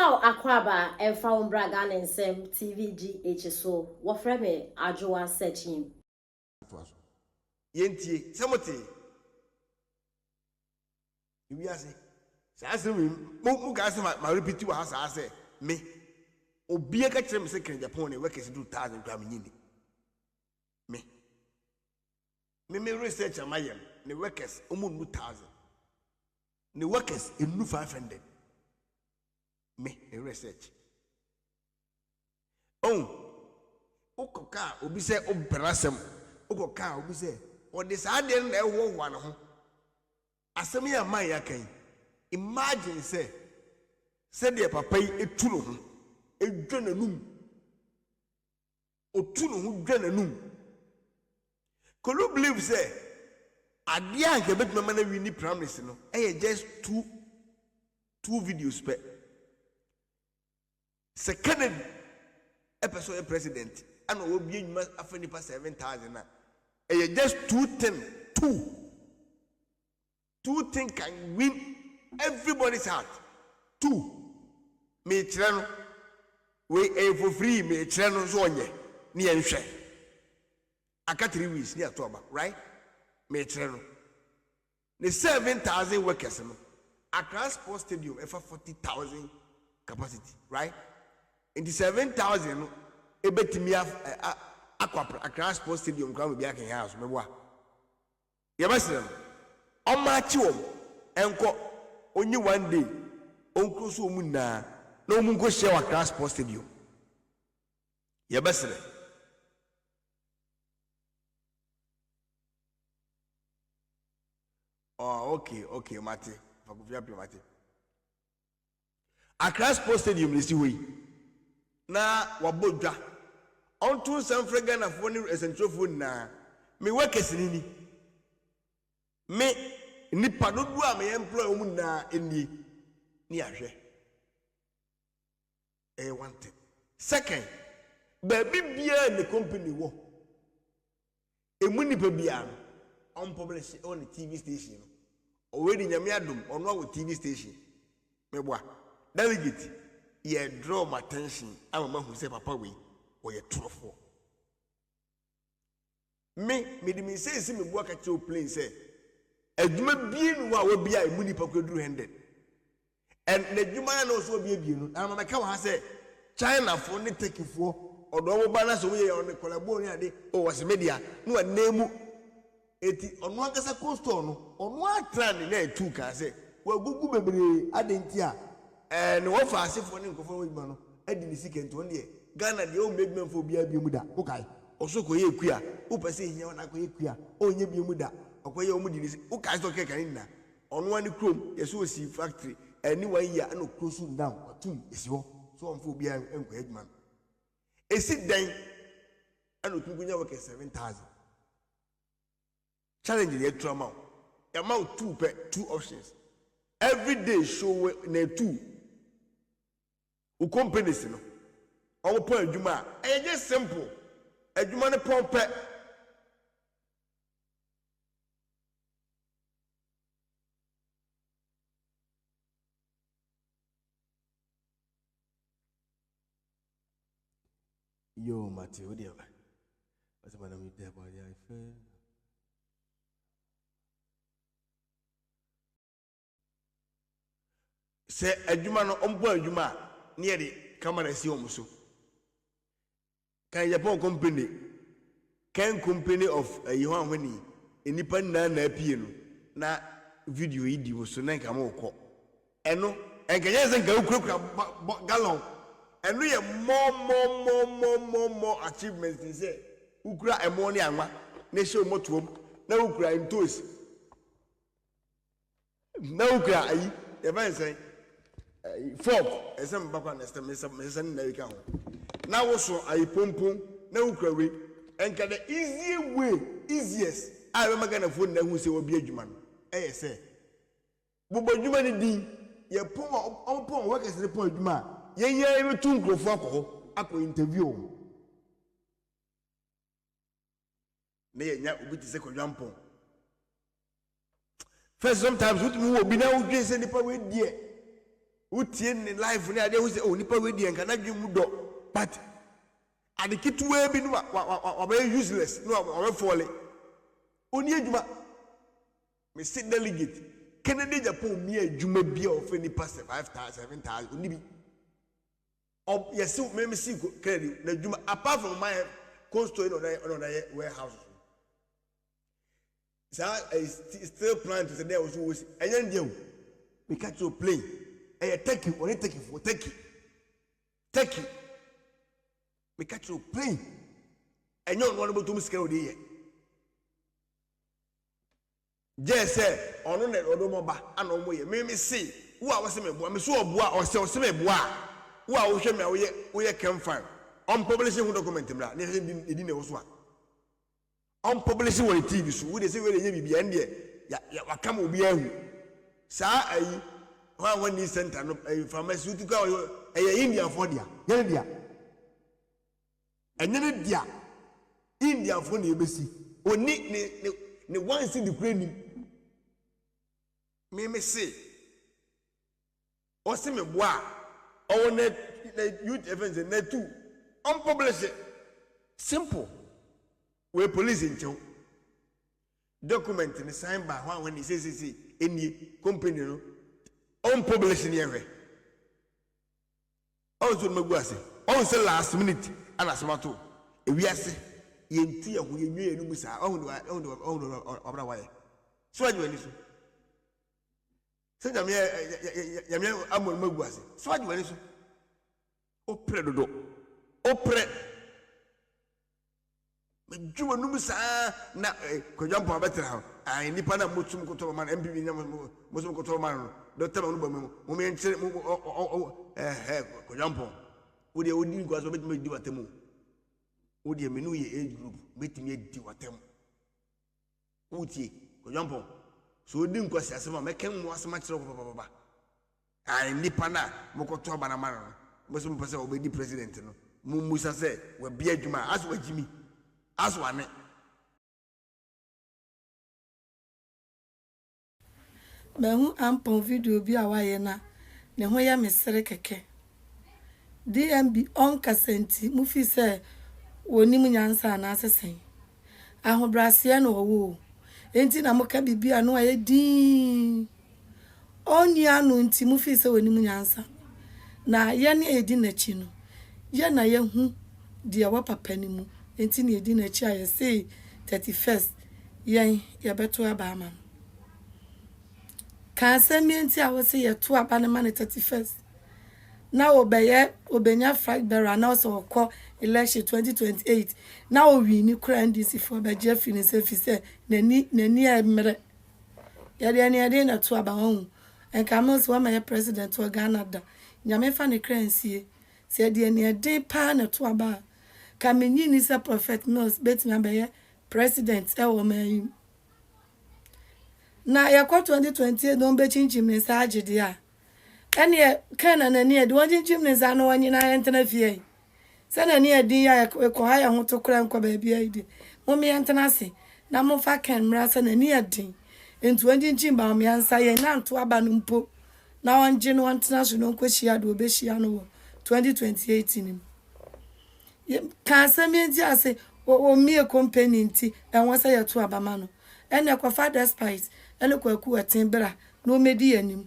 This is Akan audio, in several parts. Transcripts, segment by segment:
Mema akwaba emfa umbraga na nsem TVGH so wo frɛ me adwoa searching yentie semote ibiase saase mu ga se ma repeat wa saase me obi aka kire me se kan Japan ne workers do 1000 gram nyini me research amayem ne workers omu 1000 ne workers enu 500 me research okoka obi se obrasem okoka obi se ode saa de na ewo ho ho asem ya man ya kan imagine se de papa yi etu no ho edwa nanum otu no ho dwa nanum could you believe say ade anke betuma mana wi ni promise no just two videos per second episode president and will be in after 7,000 na just two things can win everybody's heart. Two me treno we for free me treno so onye ni enhwe aka 3 weeks ni atoba right me treno the 7,000 workers no across sports stadium for 40,000 capacity right in the 7,000 ebetimi aqua across sports stadium kwa be akan house meboa yebasem o match wo enko only one day onko so mu na omu nko share across sports stadium yebasem oh okay mate fakufia pe mate across sports stadium ni si hoyi na wabodwa onto sanfrega na fo ni esentrofo na me workers ni me nipa dodo a me employ omu na eni ni ahwe one thing second baby bia the company wo emu nipa bia on publish on the TV station already nyame adom ono wo TV station me boa delegate ye draw my attention ama hu say papa we or ye trofo me di me say si me bua ka che o plane say adwuma bie nu wa bia emu nipa kwaduru 100 and na adwuma na so bia bie nu ama me ka wa say China for ne take for odo wo ba na so we on collabo ni ade o was media no wa nemu eti onu akasa costo no onu atran na etu ka say wa gugu bebre adenti a no wo fa asefo ne nkofo wo gba no adi ni sikenti won de Ghana de o megmen fo bia mu da wo kai osoko ye ekua wo pese hia na ko ye ekua o nye mu da okoye o mu di ni wo kai so keka ni na onu ani krom ye so si factory any 1 year and close down otum esi ho so on fo bia enko edman esi den and otungunya work 7,000 challenge the trauma amount two options every day show na two o companies no o pon adwuma e just simple adwuma ne pon pe yo mate o dia ba what's my name there boy I feel say adwuma no ombo adwuma near the camera si omuso kan Japan company of Yohan Weni enipa na apie no na video yi di so na nka mo ko eno enka yes nka ukura gallon eno ye more achievements ni say ukura emo ni anwa na she motuom na ukura intos na ukura ayi e ban say fork esem bakwa na stem mesem na wika ho na wo so ayi pompom na ukura we enka the easiest I remember gonna phone na hu say obi adwuma no say bubo adwuma ni din ye pon workers ni pon adwuma ye e tu nkrofo akọ interview na ye nya obi ti say kodwampon first sometimes what me obi na wo dwen say nipa we die utie ne life ne ade wo say oh nipa we di enka na dwe mu do but adekitu we bi no wa be useless no wa fall oni adwuma me sit delegate Kennedy Japan me adwuma bi of any pass 5,000 7,000 oni bi yes me see credit na adwuma apart from my costo in on warehouse so I still plan to say there was enyan dia we catch your plane take you only take you for take you we catch your plane enyan one about to scale dey just say ono na odo ba ana omo ye me see wo a wo se me boa me so oboa o se me boa wo a wo hwe me wo ye campfire on publishing document mra na edi na wo so a on publishing on TV so we dey say we dey bibia ende ya wakam obi ahu saa ayi one need center no pharmaceutical India for dia yen dia enye dia India for na ebesi oni ne one see the training me say o se me boa o na youth events na two on publish simple we police in town document in signed by one when he says any company no on publish in here also maguase on say last minute and asmato e wi ase yenti ya huye nwe enu musa on obra waye so aju ani so se jam ya amon maguase so aju ani so o pre dodo o pre Juma numsa na kojampo abetra ai nipa na motum koto man MPB na motum koto man doctor manu bamu mo me nche kojampo wo de odi nkwa so betime di watemu wo de menu ye age group betime di watemu utie kojampo so odi nkwa si asema meken mo asema kire papa ai nipa na mokoto bana man mo so mpese obedi president no musa se we bia adwuma aso agimi aswane Behu ampon video bi awaye na ne ho ya mesere keke DMB on kasenti mu fi se woni mu nyansa na asesen ahobrase na owo enti na moka bibia no aye din oni anu enti mu fi se woni mu nyansa na ye ne edi na chi no ye na ye hu dia wa papa ni mu enti na edi na chi aye say 31st yen ye beto abama kan semienti a wo se ye to aba ne ma 31st na obenya flag bearer na so ko election 2028 na o wi ni kra ndc for be je fini se fi se nani emre ye de na to aba hu enka mo so ma ye president of Ghana da nyame fa ne kra nsie se de ne de pa na to aba ka menyi ni se prophet Mills betina be ye president e wo man na ya kwa 2028 don be chinchim ne sa agide a ene kana na ne de won chinchim ne za no wanyi na yentena fie se na ne din ya ko ha ya ho to kra nkwa ba bia idi mo me yentena se na mo fa kan mra se na ne din entu won chinchim ba mo yansa ye na nto aba no mpo na won gye no antena so no nkwahia do obehia no 2028 nim ka samienti ase o mie company nti enwo se ye to aba ma no ene kwa father spice ene kwa ku atin bra no medi anim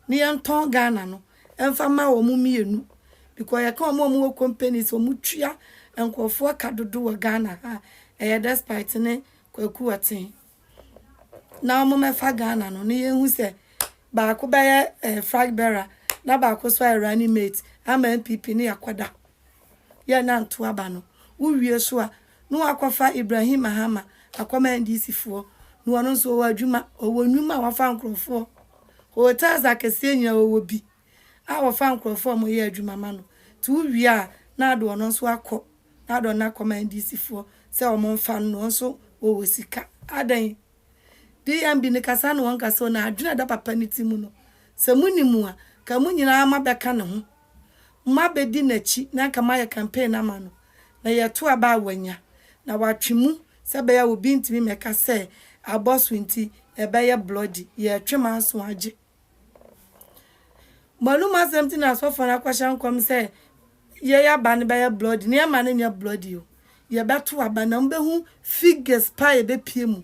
ni enton Ghana no emfa ma wo mu mienu because ya ka mo companies wo mu twia enkofo ka dodo wo Ghana ha despite ne kwa ku atin na mo me fa Ghana no ni yehu se ba ko ba flag bearer na ba ko so running mate ama MPP ni akwada ya na nto aba no uwie so a no akwafa Ibrahim Mahama akoma ndc fo no ono so wadwuma owonwuma wafa nkrofo hotels akese nya owobi a wafa nkrofo mo ye adwuma ma no tu wie a na ado ono so akọ na ado na akoma ndc fo se o mo mfa no so owo sika adan DMB ne kasa no wonka so na adwuna da papa ni timu no se munimu a ka munyina ma beka ne ho ma bedi na chi na ka ma ya campaign na ma no na ye to aba awanya na watwemu se be ya obi ntimi meka se abosu nti ebe ya bloody ye twema so age Maluma something as for na kwashan kom say ye ya ban be blood ne ma ne blood you. Ye beto aba na mbehu figures pa ye be pie mu.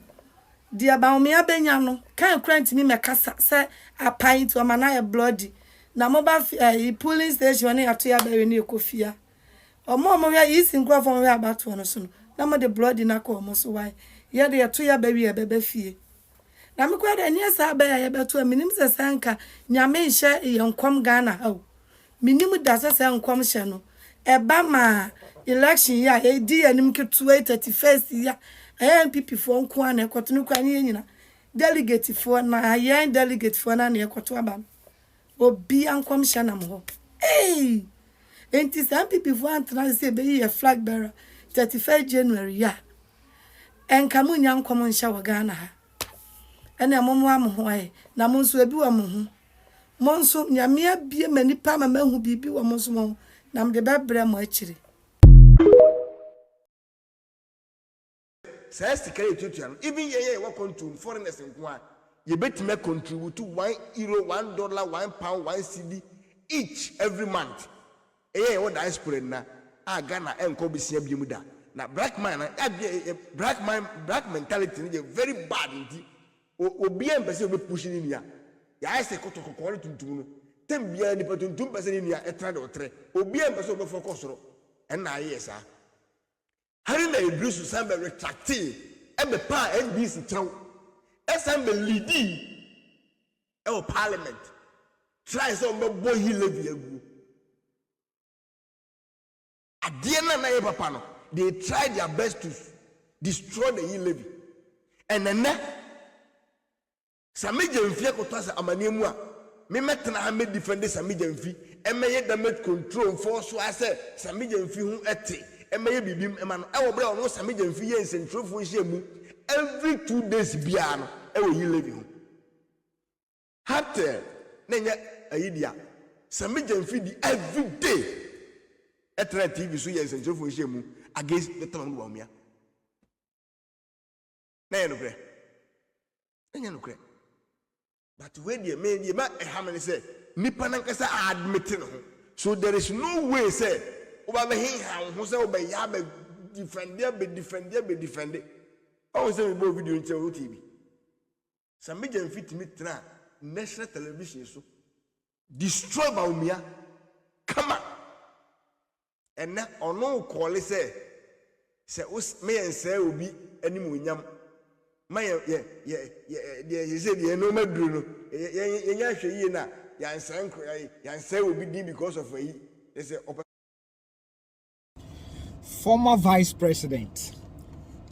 Dia ba me abenya no kan krant mi mekasa say apan to ma na ye bloody. Na mo ba police station ne ato ya ba we ne ekofia. Omo ya yi sinkro fo we abato no so no. Na mo de bloody na ko mo so why. Ye de to ya ba wi e be fie. Na me kwa de ne sa ba ya ye beto minim se sanka nyame nhye ye nkom Ghana ha. Minim da se nkom hye no. Eba ma election ya edi anim ke 31st ya NPP fo nko an ekoto no kwa ne nyina delegate fo na yan delegate fo na ne ekoto aba obi ankom hye na mo eh enti NPP fo antena se be ye flag bearer 31st January ya enkamu nya nkom nhye wo Ghana ha ene amomo amho ai na mo nso ebi wo mo ho mo nso nyame abie manipa ma mahu bibi wo mo nso mo na mde bebre mo akire says the carry tutu even ye what control foreigners nko a ye betime contribute to €1 $1 £1 1 cedi each every month what diaspora na Ghana enko bisia biemu da na black mentality is very bad indeed obi en pese obi push ni nia ya ise kotokoko tuntum no tembia ni patuntum pese ni nia etra de otre obi en pese obi focus ro en na yes ah hari na ibrusu sambe retracting ebe pa NBC town esambe leading e parliament try so mbe boyi levy agu adiena na ye papa no they tried their best to destroy the levy and then Samija mfie kotasa amanemu a me metena ha me defend Samija mfi emeye damage control for so ase Samija mfi hu ete emeye bibim ema no e wo bre ono Samija mfi ye nsentrofo hye mu every 2 days bia no e wo yi levi hu hatta nenya ayidia Samija mfi di every day etra TV so ye nsentrofo hye mu against the time wo amia na ye no kre enya no kre. But when you made you might how many say Nipanakasa admit no. So there is no way say over him who say obey yabe defend there be defend. I say we both video in TV. Some media fit me tra national television so destroy Baumia. Come on. And now on no call say us me and say will be any munyam. My he said you know medru no nya hwe yi na yan say will be because of he say former vice president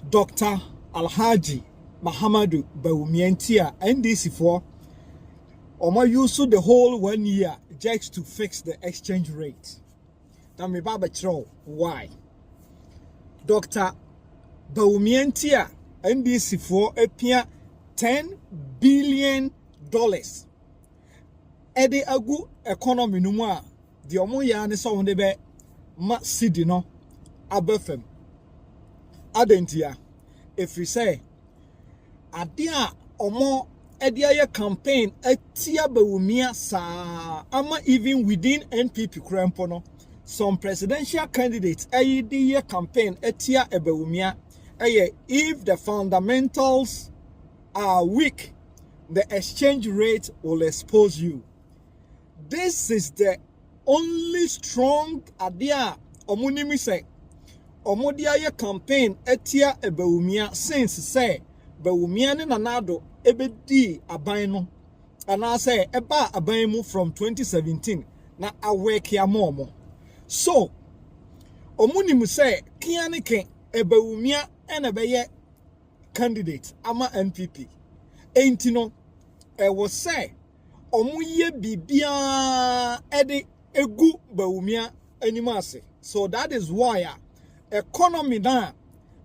Dr. Alhaji Mahamadu Bawumiantia NDC for Oma used the whole 1 year just to fix the exchange rate. Now me baba chro why Dr. Bawumiantia NDC for appear $10 billion. Ede agu economy no mu a de omo ya ne so de be ma cedi no abafam. Adentia if we say ade a omo ede aye campaign atia Bawumia sa ama even within NPP krampo no some presidential candidates aye de campaign atia Bawumia. If the fundamentals are weak, the exchange rate will expose you. This is the only strong idea omunimi say omodia campaign etia Bawumia since say Bawumia ne nanado ebedi aban no ana say eba aban mu from 2017 na awake ya momo. So omunimi say kiane ken Bawumia and a baye candidate ama NPP. Ain't no was say omuye bibia ede egu Bawumia animase. So that is why economy na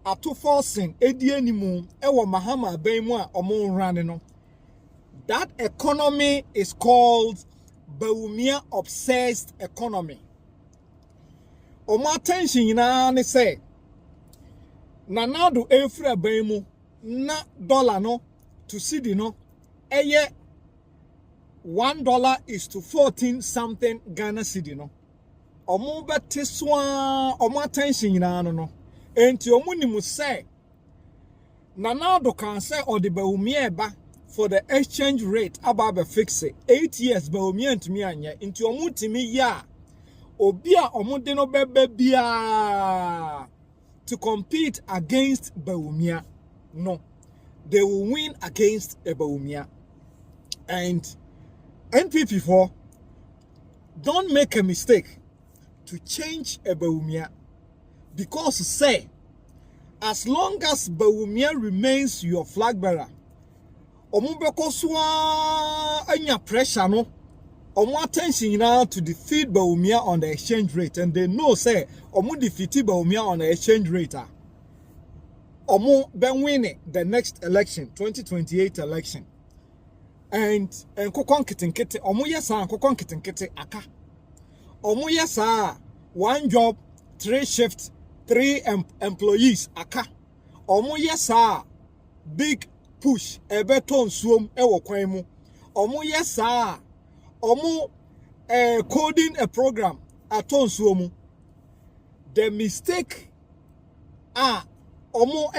atu forcing edi animu ewo mahama abamu a omo run no. That economy is called Bawumia obsessed economy. Omo attention na ne say Nanado efra baimu na dollar no to cedi no eye $1 is to 14 something Ghana cedi no. Omo bete swa omo attention nyina no. Enti omo ni mu say Nana do can say or the Baumia for the exchange rate about the fix it 8 years Baumia to me anya into omutimi ya obia omudeno bebe bia to compete against Baumia. No, they will win against a Baumia. And NPP4 don't make a mistake to change a Baumia because say as long as Baumia remains your flag bearer, omubeko swa anya pressure no, omo attention now to defeat Baumia on the exchange rate, and they know say omo defeat Baumia on the exchange rate. Omo ben win the next election, 2028 election, and kokon kitinkete omo yesa kokon kitinkete aka, omo yesa 1 job 3 shifts 3 employees aka omo yesa big push ebeton suom ewo kwan mu omo yesa omo coding a program aton suom the mistake omo